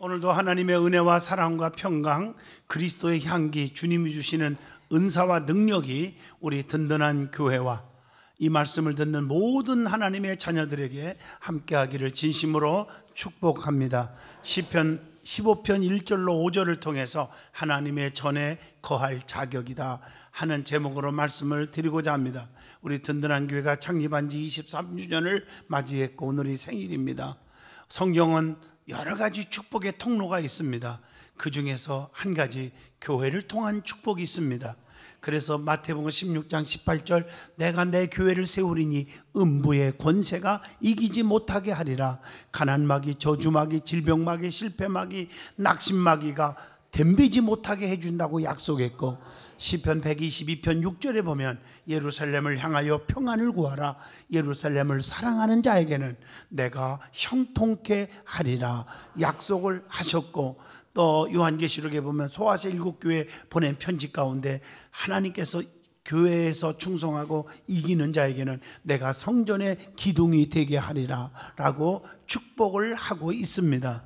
오늘도 하나님의 은혜와 사랑과 평강, 그리스도의 향기, 주님이 주시는 은사와 능력이 우리 든든한 교회와 이 말씀을 듣는 모든 하나님의 자녀들에게 함께하기를 진심으로 축복합니다. 시편 15편 1절로 5절을 통해서 하나님의 전에 거할 자격이다 하는 제목으로 말씀을 드리고자 합니다. 우리 든든한 교회가 창립한 지 23주년을 맞이했고 오늘이 생일입니다. 성경은 여러 가지 축복의 통로가 있습니다. 그 중에서 한 가지 교회를 통한 축복이 있습니다. 그래서 마태복음 16장 18절 내가 내 교회를 세우리니 음부의 권세가 이기지 못하게 하리라. 가난마귀, 저주마귀, 질병마귀, 실패마귀, 낙심마귀가 덤비지 못하게 해준다고 약속했고, 시편 122편 6절에 보면 예루살렘을 향하여 평안을 구하라. 예루살렘을 사랑하는 자에게는 내가 형통케 하리라 약속을 하셨고, 또 요한계시록에 보면 소아시 7교회 보낸 편지 가운데 하나님께서 교회에서 충성하고 이기는 자에게는 내가 성전의 기둥이 되게 하리라 라고 축복을 하고 있습니다.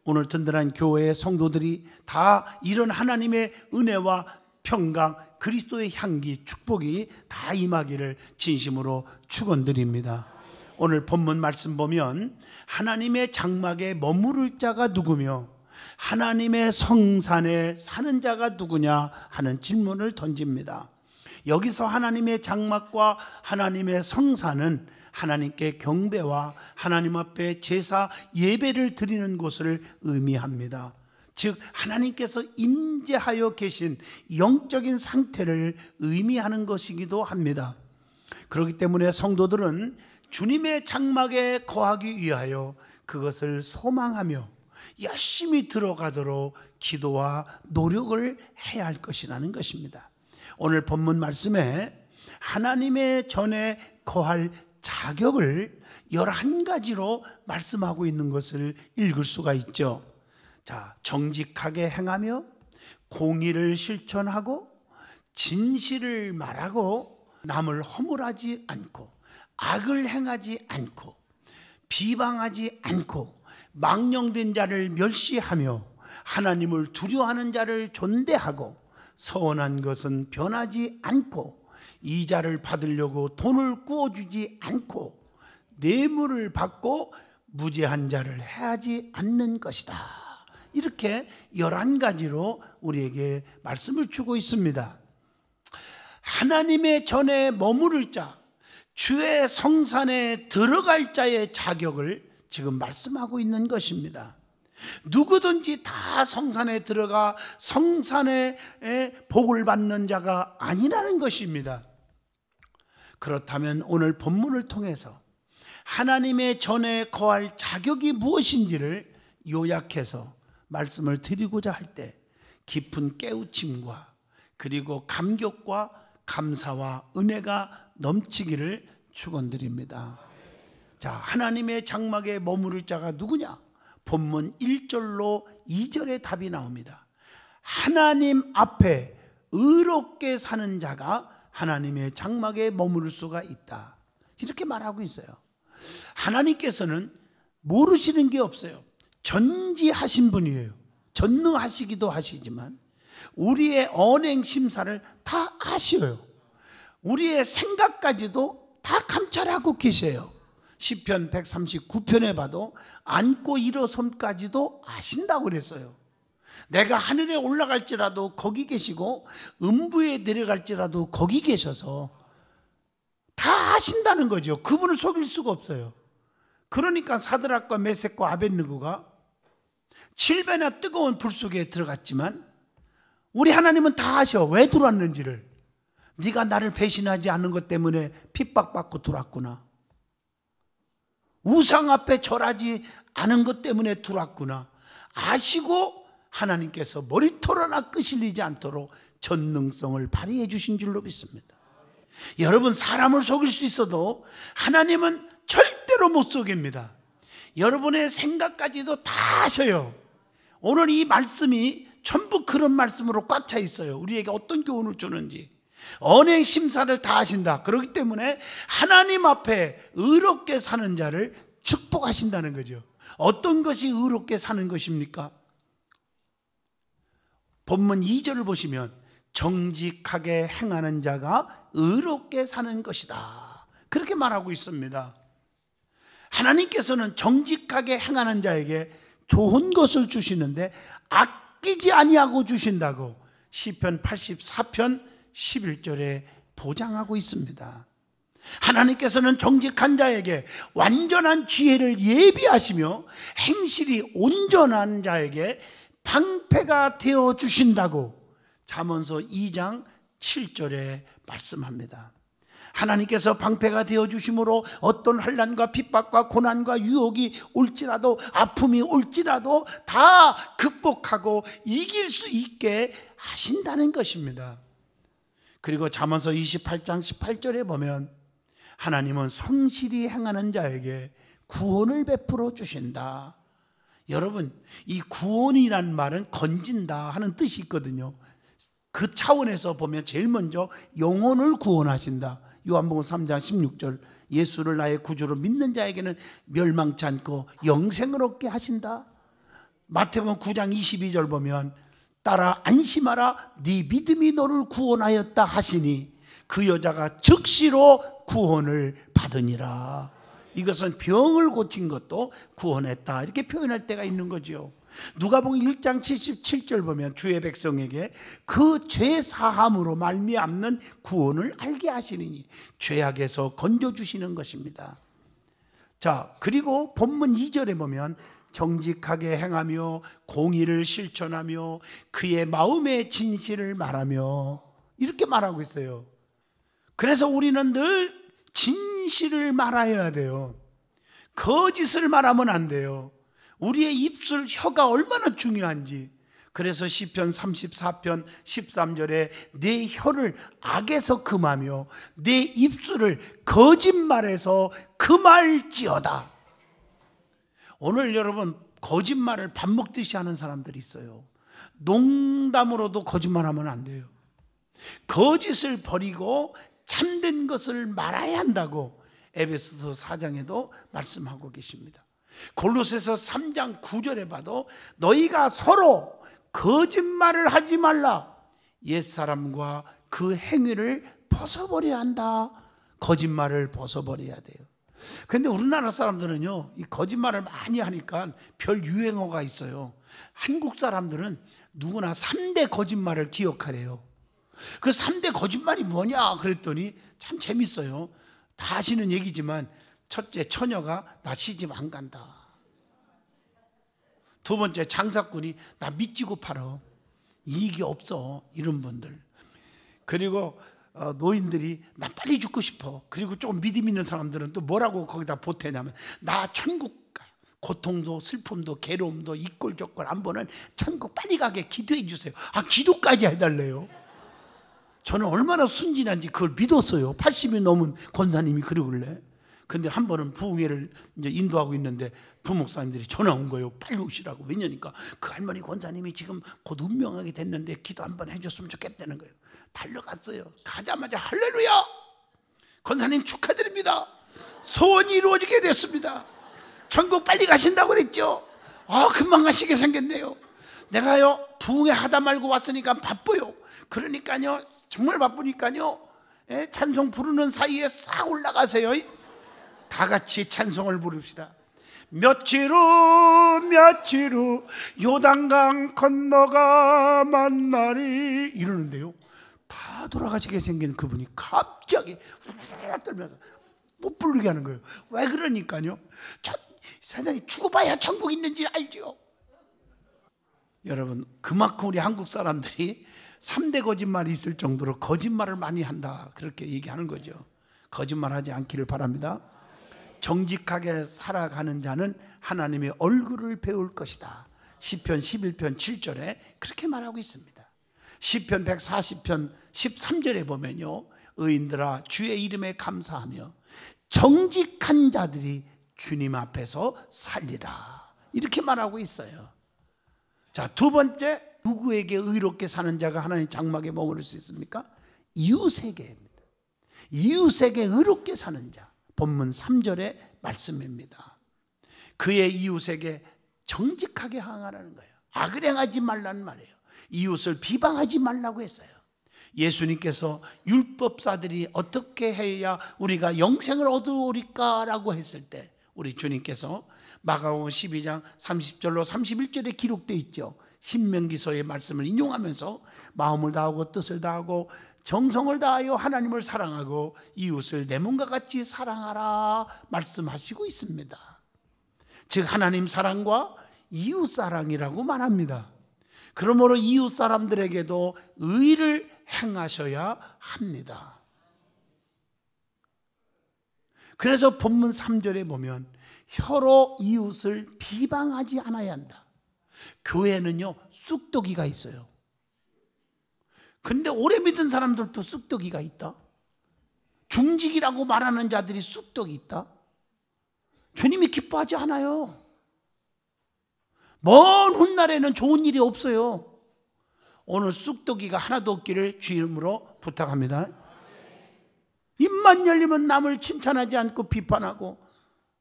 오늘 든든한 교회의 성도들이 다 이런 하나님의 은혜와 평강, 그리스도의 향기, 축복이 다 임하기를 진심으로 축원드립니다. 오늘 본문 말씀 보면 하나님의 장막에 머무를 자가 누구며 하나님의 성산에 사는 자가 누구냐 하는 질문을 던집니다. 여기서 하나님의 장막과 하나님의 성산은 하나님께 경배와 하나님 앞에 제사 예배를 드리는 곳을 의미합니다. 즉 하나님께서 임재하여 계신 영적인 상태를 의미하는 것이기도 합니다. 그렇기 때문에 성도들은 주님의 장막에 거하기 위하여 그것을 소망하며 열심히 들어가도록 기도와 노력을 해야 할 것이라는 것입니다. 오늘 본문 말씀에 하나님의 전에 거할 자격을 11가지로 말씀하고 있는 것을 읽을 수가 있죠. 자, 정직하게 행하며 공의를 실천하고 진실을 말하고 남을 허물하지 않고 악을 행하지 않고 비방하지 않고 망령된 자를 멸시하며 하나님을 두려워하는 자를 존대하고 서운한 것은 변하지 않고 이자를 받으려고 돈을 꾸어주지 않고 뇌물을 받고 무죄한 자를 해하지 않는 것이다. 이렇게 11가지로 우리에게 말씀을 주고 있습니다. 하나님의 전에 머무를 자, 주의 성산에 들어갈 자의 자격을 지금 말씀하고 있는 것입니다. 누구든지 다 성산에 들어가 성산의 복을 받는 자가 아니라는 것입니다. 그렇다면 오늘 본문을 통해서 하나님의 전에 거할 자격이 무엇인지를 요약해서 말씀을 드리고자 할 때 깊은 깨우침과 그리고 감격과 감사와 은혜가 넘치기를 축원드립니다. 자, 하나님의 장막에 머무를 자가 누구냐? 본문 1절로 2절의 답이 나옵니다. 하나님 앞에 의롭게 사는 자가 하나님의 장막에 머무를 수가 있다. 이렇게 말하고 있어요. 하나님께서는 모르시는 게 없어요. 전지하신 분이에요. 전능하시기도 하시지만 우리의 언행 심사를 다 아셔요. 우리의 생각까지도 다 감찰하고 계세요. 시편 139편에 봐도 앉고 일어섬까지도 아신다고 그랬어요. 내가 하늘에 올라갈지라도 거기 계시고 음부에 내려갈지라도 거기 계셔서 다 아신다는 거죠. 그분을 속일 수가 없어요. 그러니까 사드락과 메섹과 아벳느고가 7배나 뜨거운 불 속에 들어갔지만 우리 하나님은 다 아셔. 왜 들어왔는지를. 네가 나를 배신하지 않는 것 때문에 핍박받고 들어왔구나. 우상 앞에 절하지 않은 것 때문에 들어왔구나. 아시고 하나님께서 머리털 하나 끄실리지 않도록 전능성을 발휘해 주신 줄로 믿습니다. 여러분, 사람을 속일 수 있어도 하나님은 절대로 못 속입니다. 여러분의 생각까지도 다 아셔요. 오늘 이 말씀이 전부 그런 말씀으로 꽉 차 있어요. 우리에게 어떤 교훈을 주는지. 언행 심사를 다 하신다. 그렇기 때문에 하나님 앞에 의롭게 사는 자를 축복하신다는 거죠. 어떤 것이 의롭게 사는 것입니까? 본문 2절을 보시면 정직하게 행하는 자가 의롭게 사는 것이다, 그렇게 말하고 있습니다. 하나님께서는 정직하게 행하는 자에게 좋은 것을 주시는데 아끼지 아니하고 주신다고 시편 84편 11절에 보장하고 있습니다. 하나님께서는 정직한 자에게 완전한 지혜를 예비하시며 행실이 온전한 자에게 방패가 되어 주신다고 잠언서 2장 7절에 말씀합니다. 하나님께서 방패가 되어 주심으로 어떤 환난과 핍박과 고난과 유혹이 올지라도, 아픔이 올지라도 다 극복하고 이길 수 있게 하신다는 것입니다. 그리고 잠언서 28장 18절에 보면 하나님은 성실히 행하는 자에게 구원을 베풀어 주신다. 여러분, 이 구원이란 말은 건진다 하는 뜻이 있거든요. 그 차원에서 보면 제일 먼저 영혼을 구원하신다. 요한복음 3장 16절, 예수를 나의 구주로 믿는 자에게는 멸망치 않고 영생을 얻게 하신다. 마태복음 9장 22절 보면 따라 안심하라, 네 믿음이 너를 구원하였다 하시니 그 여자가 즉시로 구원을 받으니라. 이것은 병을 고친 것도 구원했다, 이렇게 표현할 때가 있는 거죠. 누가복음 1장 77절 보면 주의 백성에게 그 죄 사함으로 말미암는 구원을 알게 하시니 죄악에서 건져주시는 것입니다. 자, 그리고 본문 2절에 보면 정직하게 행하며 공의를 실천하며 그의 마음의 진실을 말하며 이렇게 말하고 있어요. 그래서 우리는 늘 진실을 말해야 돼요. 거짓을 말하면 안 돼요. 우리의 입술, 혀가 얼마나 중요한지. 그래서 시편 34편 13절에 내 혀를 악에서 금하며 내 입술을 거짓말에서 금할지어다. 오늘 여러분, 거짓말을 밥 먹듯이 하는 사람들이 있어요. 농담으로도 거짓말하면 안 돼요. 거짓을 버리고 참된 것을 말해야 한다고 에베소서 4장에도 말씀하고 계십니다. 골로새서 3장 9절에 봐도 너희가 서로 거짓말을 하지 말라, 옛사람과 그 행위를 벗어버려야 한다. 거짓말을 벗어버려야 돼요. 그런데 우리나라 사람들은요, 이 거짓말을 많이 하니까 별 유행어가 있어요. 한국 사람들은 누구나 3대 거짓말을 기억하래요. 그 3대 거짓말이 뭐냐 그랬더니 참 재밌어요. 다 아시는 얘기지만 첫째, 처녀가 나 시집 안 간다. 두 번째, 장사꾼이 나 미치고 팔아, 이익이 없어, 이런 분들. 그리고 노인들이 나 빨리 죽고 싶어. 그리고 조금 믿음 있는 사람들은 또 뭐라고 거기다 보태냐면 나 천국 가, 고통도 슬픔도 괴로움도 이꼴저꼴 안 보는 천국 빨리 가게 기도해 주세요. 아, 기도까지 해달래요. 저는 얼마나 순진한지 그걸 믿었어요. 80이 넘은 권사님이 그러길래. 근데 한 번은 부흥회를 이제 인도하고 있는데 부목사님들이 전화 온 거예요. 빨리 오시라고. 왜냐니까 그 할머니 권사님이 지금 곧 운명하게 됐는데 기도 한번 해줬으면 좋겠다는 거예요. 달려갔어요. 가자마자 할렐루야! 권사님 축하드립니다. 소원이 이루어지게 됐습니다. 천국 빨리 가신다고 그랬죠. 아, 금방 가시게 생겼네요. 내가요, 부흥회 하다 말고 왔으니까 바빠요. 그러니까요, 정말 바쁘니까요, 찬송 부르는 사이에 싹 올라가세요. 다 같이 찬송을 부릅시다. 며칠 후 요단강 건너가 만나리, 이러는데요, 다 돌아가시게 생긴 그분이 갑자기 후딱 떨면서 못 부르게 하는 거예요. 왜 그러니까요, 세상에 죽어봐야 천국 있는지 알죠. 여러분, 그만큼 우리 한국 사람들이 3대 거짓말이 있을 정도로 거짓말을 많이 한다, 그렇게 얘기하는 거죠. 거짓말하지 않기를 바랍니다. 정직하게 살아가는 자는 하나님의 얼굴을 배울 것이다. 시편 11편 7절에 그렇게 말하고 있습니다. 시편 140편 13절에 보면요, 의인들아 주의 이름에 감사하며 정직한 자들이 주님 앞에서 살리라, 이렇게 말하고 있어요. 자, 두 번째, 누구에게 의롭게 사는 자가 하나님 장막에 머무를 수 있습니까? 이웃에게입니다. 이웃에게 의롭게 사는 자, 본문 3절의 말씀입니다. 그의 이웃에게 정직하게 항하라는 거예요. 악을 행하지 말라는 말이에요. 이웃을 비방하지 말라고 했어요. 예수님께서 율법사들이 어떻게 해야 우리가 영생을 얻으리까라고 했을 때 우리 주님께서 마가복음 12장 30절로 31절에 기록되어 있죠. 신명기서의 말씀을 인용하면서 마음을 다하고 뜻을 다하고 정성을 다하여 하나님을 사랑하고 이웃을 내 몸과 같이 사랑하라 말씀하시고 있습니다. 즉 하나님 사랑과 이웃 사랑이라고 말합니다. 그러므로 이웃 사람들에게도 의를 행하셔야 합니다. 그래서 본문 3절에 보면 혀로 이웃을 비방하지 않아야 한다. 교회는요 쑥더기가 있어요. 근데 오래 믿은 사람들도 쑥더기가 있다. 중직이라고 말하는 자들이 쑥덕이 있다. 주님이 기뻐하지 않아요. 먼 훗날에는 좋은 일이 없어요. 오늘 쑥덕이가 하나도 없기를 주 이름으로 부탁합니다. 입만 열리면 남을 칭찬하지 않고 비판하고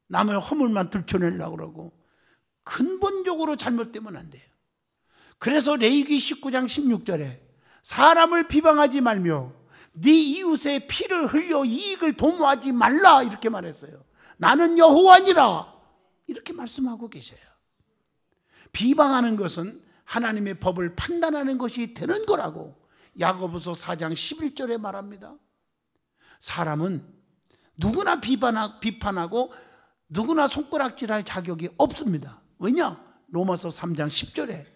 남의 허물만 들춰내려고 그러고 근본적으로 잘못되면 안 돼요. 그래서 레위기 19장 16절에 사람을 비방하지 말며 네 이웃의 피를 흘려 이익을 도모하지 말라 이렇게 말했어요. 나는 여호와니라 이렇게 말씀하고 계셔요. 비방하는 것은 하나님의 법을 판단하는 것이 되는 거라고 야고보서 4장 11절에 말합니다. 사람은 누구나 비판하고 누구나 손가락질할 자격이 없습니다. 왜냐? 로마서 3장 10절에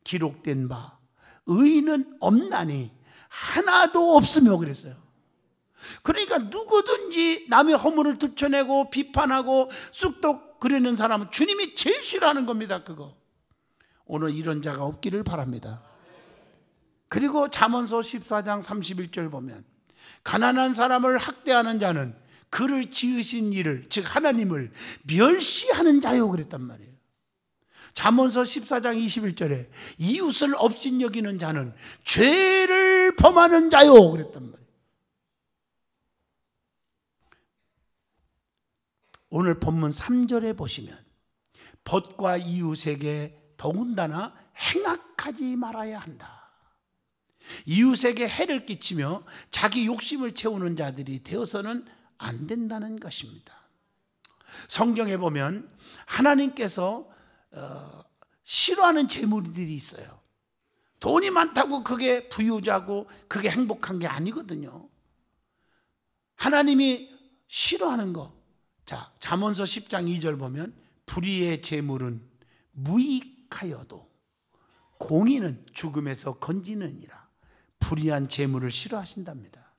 기록된 바 의인은 없나니 하나도 없으며 그랬어요. 그러니까 누구든지 남의 허물을 들춰내고 비판하고 쑥덕 그리는 사람은 주님이 제일 싫어하는 겁니다. 그거 오늘 이런 자가 없기를 바랍니다. 그리고 잠언서 14장 31절 보면 가난한 사람을 학대하는 자는 그를 지으신 이를 즉 하나님을 멸시하는 자요 그랬단 말이에요. 잠언서 14장 21절에 이웃을 업신여기는 자는 죄를 범하는 자요 그랬단 말이에요. 오늘 본문 3절에 보시면 벗과 이웃에게 더군다나 행악하지 말아야 한다. 이웃에게 해를 끼치며 자기 욕심을 채우는 자들이 되어서는 안 된다는 것입니다. 성경에 보면 하나님께서 싫어하는 재물들이 있어요. 돈이 많다고 그게 부유자고 그게 행복한 게 아니거든요. 하나님이 싫어하는 거. 자, 잠언서 10장 2절 보면 불의의 재물은 무익하여도 공의는 죽음에서 건지느니라. 불의한 재물을 싫어하신답니다.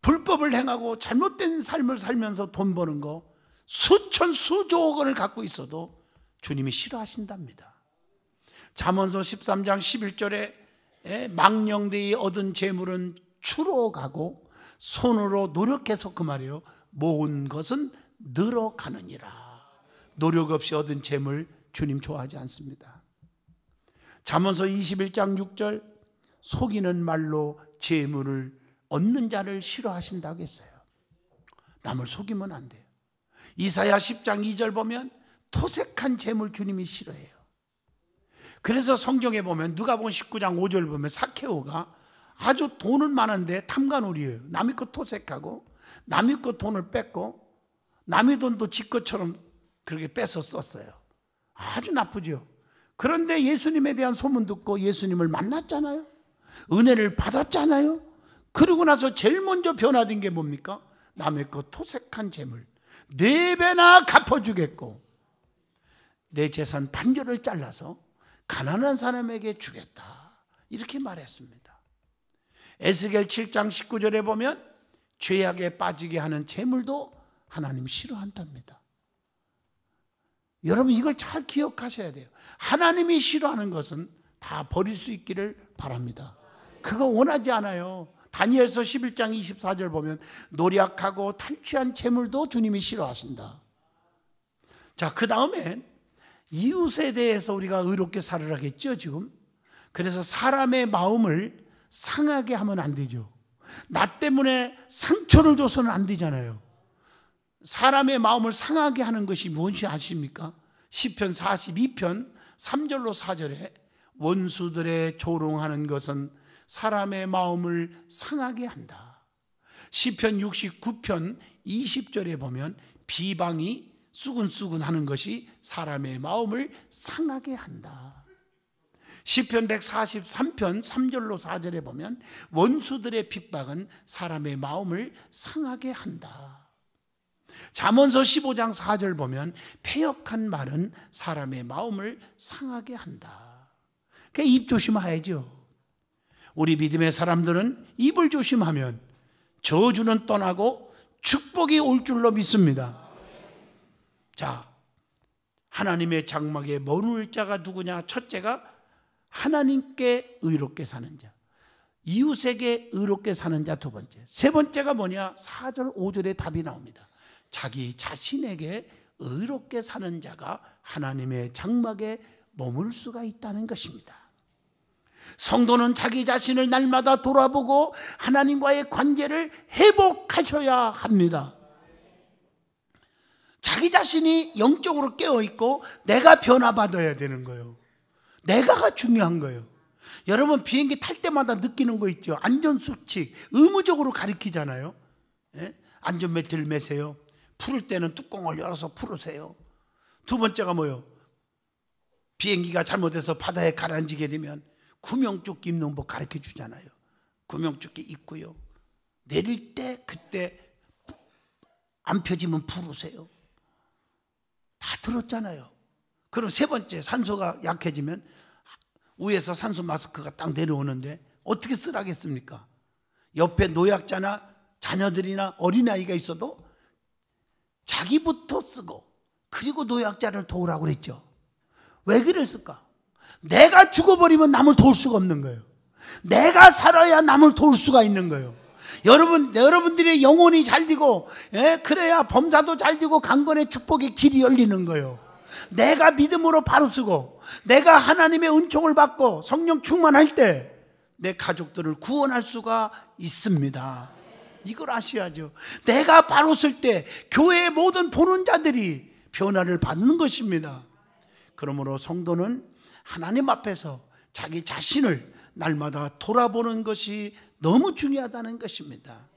불법을 행하고 잘못된 삶을 살면서 돈 버는 거 수천 수조억 원을 갖고 있어도 주님이 싫어하신답니다. 잠언서 13장 11절에 망령되이 얻은 재물은 추로 가고 손으로 노력해서 그 말이에요 모은 것은 늘어가느니라. 노력 없이 얻은 재물 주님 좋아하지 않습니다. 잠언서 21장 6절 속이는 말로 재물을 얻는 자를 싫어하신다고 했어요. 남을 속이면 안 돼요. 이사야 10장 2절 보면 토색한 재물 주님이 싫어해요. 그래서 성경에 보면 누가복음 19장 5절 보면 사케오가 아주 돈은 많은데 탐관오리예요. 남의 것 토색하고 남의 것 돈을 뺏고 남의 돈도 지 것처럼 그렇게 뺏어 썼어요. 아주 나쁘죠. 그런데 예수님에 대한 소문 듣고 예수님을 만났잖아요. 은혜를 받았잖아요. 그러고 나서 제일 먼저 변화된 게 뭡니까? 남의 것 토색한 재물 4배나 갚아주겠고 내 재산 반절을 잘라서 가난한 사람에게 주겠다 이렇게 말했습니다. 에스겔 7장 19절에 보면 죄악에 빠지게 하는 재물도 하나님 싫어한답니다. 여러분 이걸 잘 기억하셔야 돼요. 하나님이 싫어하는 것은 다 버릴 수 있기를 바랍니다. 그거 원하지 않아요. 다니엘서 11장 24절 보면 노략하고 탈취한 재물도 주님이 싫어하신다. 자, 그 다음에 이웃에 대해서 우리가 의롭게 살으라겠죠 지금. 그래서 사람의 마음을 상하게 하면 안 되죠. 나 때문에 상처를 줘서는 안 되잖아요. 사람의 마음을 상하게 하는 것이 무엇인지 아십니까? 시편 42편 3절로 4절에 원수들의 조롱하는 것은 사람의 마음을 상하게 한다. 시편 69편 20절에 보면 비방이 수근수근 하는 것이 사람의 마음을 상하게 한다. 시편 143편 3절로 4절에 보면 원수들의 핍박은 사람의 마음을 상하게 한다. 잠언서 15장 4절 보면 패역한 말은 사람의 마음을 상하게 한다. 그러니까 입 조심해야죠. 우리 믿음의 사람들은 입을 조심하면 저주는 떠나고 축복이 올 줄로 믿습니다. 자, 하나님의 장막에 머물 자가 누구냐? 첫째가 하나님께 의롭게 사는 자, 이웃에게 의롭게 사는 자 두 번째. 세 번째가 뭐냐? 4절 5절에 답이 나옵니다. 자기 자신에게 의롭게 사는 자가 하나님의 장막에 머물 수가 있다는 것입니다. 성도는 자기 자신을 날마다 돌아보고 하나님과의 관계를 회복하셔야 합니다. 자기 자신이 영적으로 깨어있고 내가 변화받아야 되는 거예요. 내가가 중요한 거예요. 여러분 비행기 탈 때마다 느끼는 거 있죠. 안전수칙 의무적으로 가르치잖아요. 예? 안전벨트를 매세요. 풀을 때는 뚜껑을 열어서 풀으세요. 두 번째가 뭐예요? 비행기가 잘못해서 바다에 가라앉게 되면 구명조끼 입는 법 가르쳐 주잖아요. 구명조끼 입고요. 내릴 때 그때 안 펴지면 풀으세요. 다 들었잖아요. 그럼 세 번째 산소가 약해지면 위에서 산소 마스크가 딱 내려오는데 어떻게 쓰라겠습니까? 옆에 노약자나 자녀들이나 어린아이가 있어도 자기부터 쓰고 그리고 노약자를 도우라고 그랬죠. 왜 그랬을까? 내가 죽어버리면 남을 도울 수가 없는 거예요. 내가 살아야 남을 도울 수가 있는 거예요. 여러분들의 영혼이 잘 되고, 그래야 범사도 잘 되고 강건의 축복의 길이 열리는 거예요. 내가 믿음으로 바로 쓰고 내가 하나님의 은총을 받고 성령 충만할 때 내 가족들을 구원할 수가 있습니다. 이걸 아셔야죠. 내가 바로 쓸 때 교회의 모든 보는 자들이 변화를 받는 것입니다. 그러므로 성도는 하나님 앞에서 자기 자신을 날마다 돌아보는 것이 너무 중요하다는 것입니다.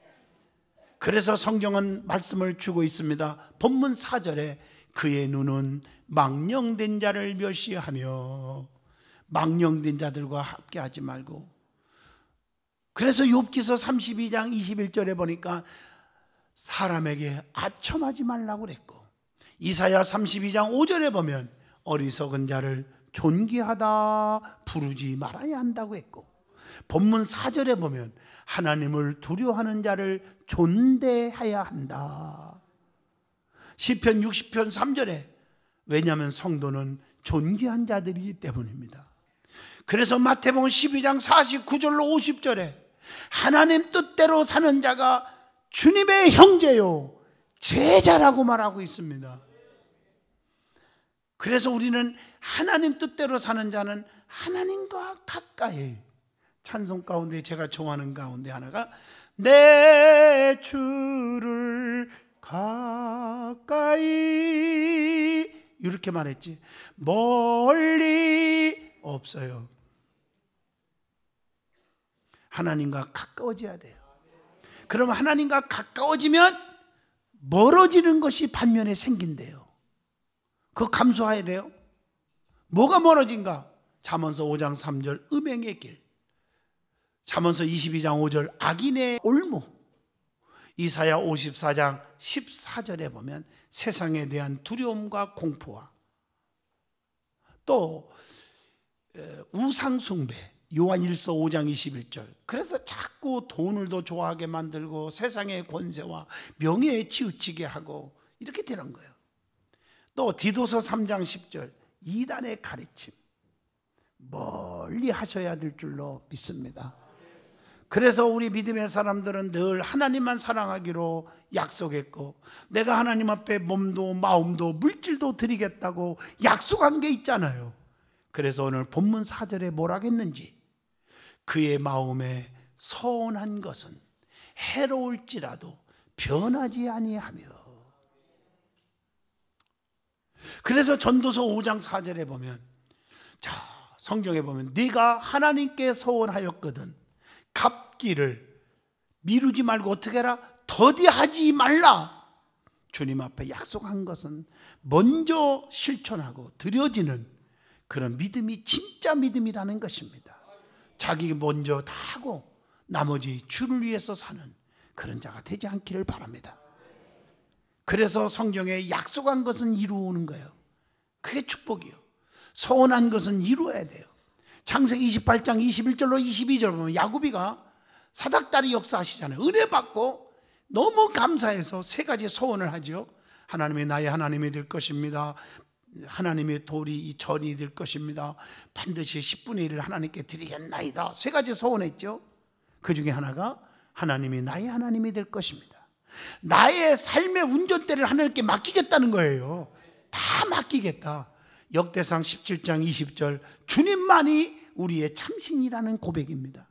그래서 성경은 말씀을 주고 있습니다. 본문 4절에 그의 눈은 망령된 자를 멸시하며, 망령된 자들과 함께하지 말고. 그래서 욥기서 32장 21절에 보니까 사람에게 아첨하지 말라고 그랬고, 이사야 32장 5절에 보면 어리석은 자를 존귀하다 부르지 말아야 한다고 했고, 본문 4절에 보면 하나님을 두려워하는 자를 존대해야 한다. 시편 60편 3절에, 왜냐하면 성도는 존귀한 자들이기 때문입니다. 그래서 마태복음 12장 49절로 50절에 하나님 뜻대로 사는 자가 주님의 형제요 제자라고 말하고 있습니다. 그래서 우리는 하나님 뜻대로 사는 자는 하나님과 가까이, 찬송 가운데 제가 좋아하는 가운데 하나가 내 주를 가까이 이렇게 말했지 멀리 없어요. 하나님과 가까워져야 돼요. 그러면 하나님과 가까워지면 멀어지는 것이 반면에 생긴대요. 그거 감수해야 돼요. 뭐가 멀어진가? 잠언서 5장 3절 음행의 길, 잠언서 22장 5절 악인의 올무, 이사야 54장 14절에 보면 세상에 대한 두려움과 공포와 또 우상숭배, 요한일서 5장 21절. 그래서 자꾸 돈을 더 좋아하게 만들고 세상의 권세와 명예에 치우치게 하고 이렇게 되는 거예요. 또 디도서 3장 10절 이단의 가르침 멀리 하셔야 될 줄로 믿습니다. 그래서 우리 믿음의 사람들은 늘 하나님만 사랑하기로 약속했고, 내가 하나님 앞에 몸도 마음도 물질도 드리겠다고 약속한 게 있잖아요. 그래서 오늘 본문 4절에 뭐라 했는지, 그의 마음에 서운한 것은 해로울지라도 변하지 아니하며, 그래서 전도서 5장 4절에 보면, 자, 성경에 보면 네가 하나님께 서원하였거든 갚기를 미루지 말고 어떻게 해라? 더디하지 말라. 주님 앞에 약속한 것은 먼저 실천하고 드려지는 그런 믿음이 진짜 믿음이라는 것입니다. 자기 먼저 다 하고 나머지 주를 위해서 사는 그런 자가 되지 않기를 바랍니다. 그래서 성경에 약속한 것은 이루는 거예요. 그게 축복이요. 서원한 것은 이루어야 돼요. 창세기 28장 21절로 22절 보면 야곱이가 사닥다리 역사하시잖아요. 은혜 받고 너무 감사해서 세 가지 소원을 하죠. 하나님이 나의 하나님이 될 것입니다. 하나님의 돌이 이 전이 될 것입니다. 반드시 10분의 1을 하나님께 드리겠나이다. 세 가지 소원했죠. 그 중에 하나가 하나님이 나의 하나님이 될 것입니다. 나의 삶의 운전대를 하나님께 맡기겠다는 거예요. 다 맡기겠다. 역대상 17장 20절 주님만이 우리의 참신이라는 고백입니다.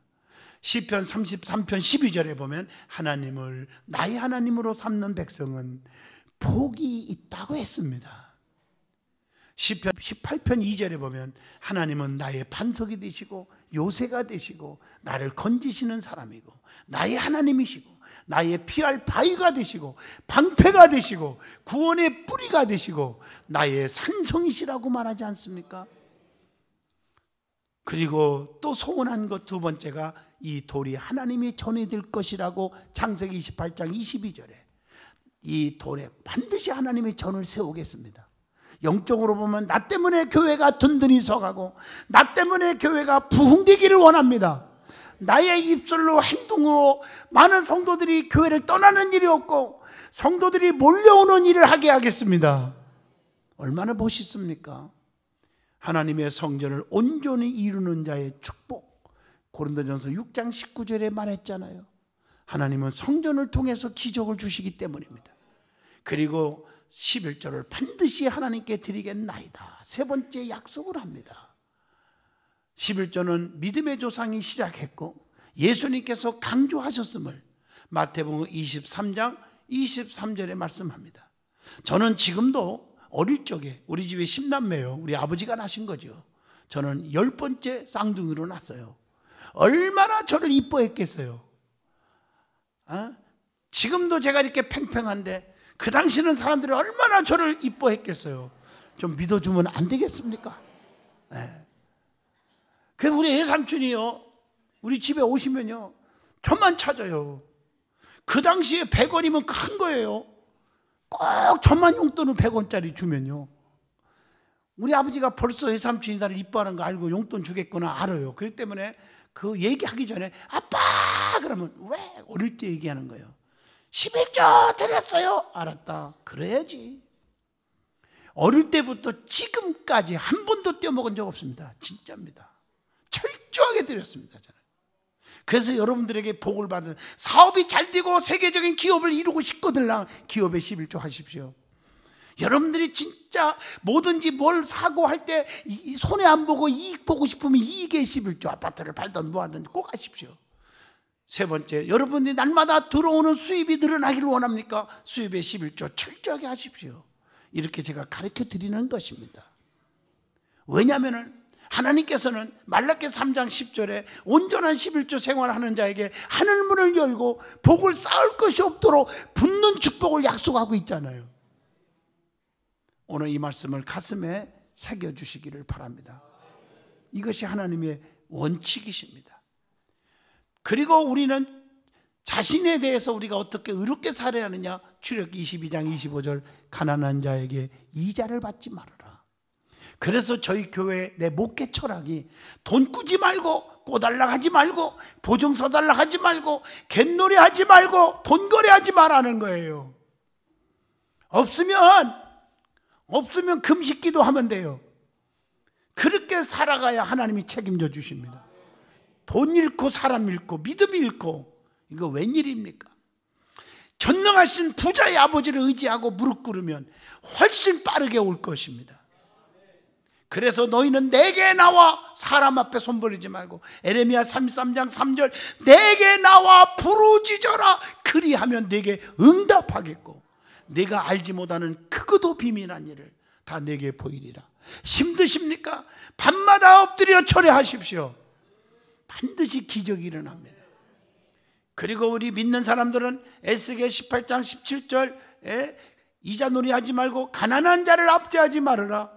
시편 33편 12절에 보면 하나님을 나의 하나님으로 삼는 백성은 복이 있다고 했습니다. 시편 18편 2절에 보면 하나님은 나의 반석이 되시고 요새가 되시고 나를 건지시는 사람이고 나의 하나님이시고 나의 피할 바위가 되시고 방패가 되시고 구원의 뿌리가 되시고 나의 산성이시라고 말하지 않습니까? 그리고 또 소원한 것 두 번째가 이 돌이 하나님의 전이 될 것이라고 창세기 28장 22절에 이 돌에 반드시 하나님의 전을 세우겠습니다. 영적으로 보면 나 때문에 교회가 든든히 서가고 나 때문에 교회가 부흥되기를 원합니다. 나의 입술로 행동으로 많은 성도들이 교회를 떠나는 일이 없고 성도들이 몰려오는 일을 하게 하겠습니다. 얼마나 멋있습니까? 하나님의 성전을 온전히 이루는 자의 축복. 고린도전서 6장 19절에 말했잖아요. 하나님은 성전을 통해서 기적을 주시기 때문입니다. 그리고 11절을 반드시 하나님께 드리겠나이다. 세 번째 약속을 합니다. 11절은 믿음의 조상이 시작했고 예수님께서 강조하셨음을 마태복음 23장 23절에 말씀합니다. 저는 지금도 어릴 적에 우리 집에 10남매요. 우리 아버지가 나신 거죠. 저는 10번째 쌍둥이로 났어요. 얼마나 저를 이뻐했겠어요. 지금도 제가 이렇게 팽팽한데 그 당시는 사람들이 얼마나 저를 이뻐했겠어요. 좀 믿어주면 안 되겠습니까? 네. 그래서 우리 애삼촌이요, 우리 집에 오시면요 저만 찾아요. 그 당시에 100원이면 큰 거예요. 꼭 저만 용돈을 100원짜리 주면요 우리 아버지가 벌써 애삼촌이 나를 이뻐하는 거 알고 용돈 주겠구나 알아요. 그렇기 때문에 그 얘기하기 전에 아빠 그러면 왜 어릴 때 얘기하는 거예요. 11조 드렸어요. 알았다. 그래야지. 어릴 때부터 지금까지 한 번도 떼어먹은 적 없습니다. 진짜입니다. 철저하게 드렸습니다. 저는. 그래서 여러분들에게 복을 받은 사업이 잘 되고 세계적인 기업을 이루고 싶거든요. 기업에 11조 하십시오. 여러분들이 진짜 뭐든지 뭘 사고 할 때 손해 안 보고 이익 보고 싶으면 이익에 11조 아파트를 팔든 뭐하든 꼭 하십시오. 세 번째, 여러분이 날마다 들어오는 수입이 늘어나기를 원합니까? 수입에 11조 철저하게 하십시오. 이렇게 제가 가르쳐 드리는 것입니다. 왜냐하면 하나님께서는 말라기 3장 10절에 온전한 11조 생활하는 자에게 하늘문을 열고 복을 쌓을 것이 없도록 붙는 축복을 약속하고 있잖아요. 오늘 이 말씀을 가슴에 새겨주시기를 바랍니다. 이것이 하나님의 원칙이십니다. 그리고 우리는 자신에 대해서 우리가 어떻게 의롭게 살아야 하느냐. 출애굽기 22장 25절 가난한 자에게 이자를 받지 말아라. 그래서 저희 교회 내 목회 철학이 돈 꾸지 말고 꼬달라 하지 말고 보증 서달라 하지 말고 갯놀이 하지 말고 돈 거래하지 말라는 거예요. 없으면 금식기도 하면 돼요. 그렇게 살아가야 하나님이 책임져 주십니다. 돈 잃고 사람 잃고 믿음 잃고 이거 웬일입니까? 전능하신 부자의 아버지를 의지하고 무릎 꿇으면 훨씬 빠르게 올 것입니다. 그래서 너희는 내게 나와 사람 앞에 손 벌리지 말고 에레미야 33장 3절 내게 나와 부르짖어라 그리하면 내게 응답하겠고 내가 알지 못하는 크고도 비밀한 일을 다 내게 보이리라. 힘드십니까? 밤마다 엎드려 철회하십시오. 반드시 기적이 일어납니다. 그리고 우리 믿는 사람들은 에스겔 18장 17절에 이자놀이 하지 말고 가난한 자를 압제하지 말아라.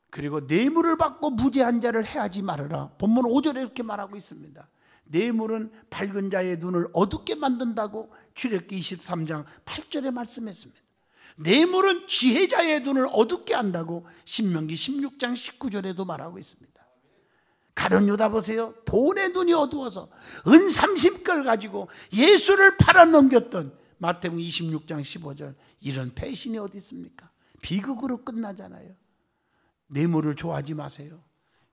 그리고 뇌물을 받고 무죄한 자를 해하지 말아라. 본문 5절에 이렇게 말하고 있습니다. 뇌물은 밝은 자의 눈을 어둡게 만든다고 출애굽기 23장 8절에 말씀했습니다. 뇌물은 지혜자의 눈을 어둡게 한다고 신명기 16장 19절에도 말하고 있습니다. 가룟 유다 보세요. 돈의 눈이 어두워서 은 30걸 가지고 예수를 팔아넘겼던 마태복음 26장 15절. 이런 배신이 어디 있습니까? 비극으로 끝나잖아요. 뇌물을 좋아하지 마세요.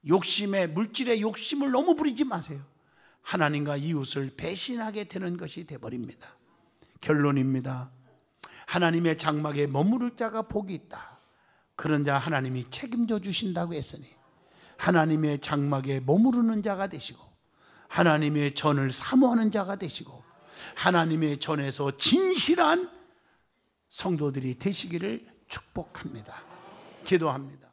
물질의 욕심을 너무 부리지 마세요. 하나님과 이웃을 배신하게 되는 것이 되어버립니다. 결론입니다. 하나님의 장막에 머무를 자가 복이 있다. 그런 자 하나님이 책임져 주신다고 했으니 하나님의 장막에 머무르는 자가 되시고 하나님의 전을 사모하는 자가 되시고 하나님의 전에서 진실한 성도들이 되시기를 축복합니다. 기도합니다.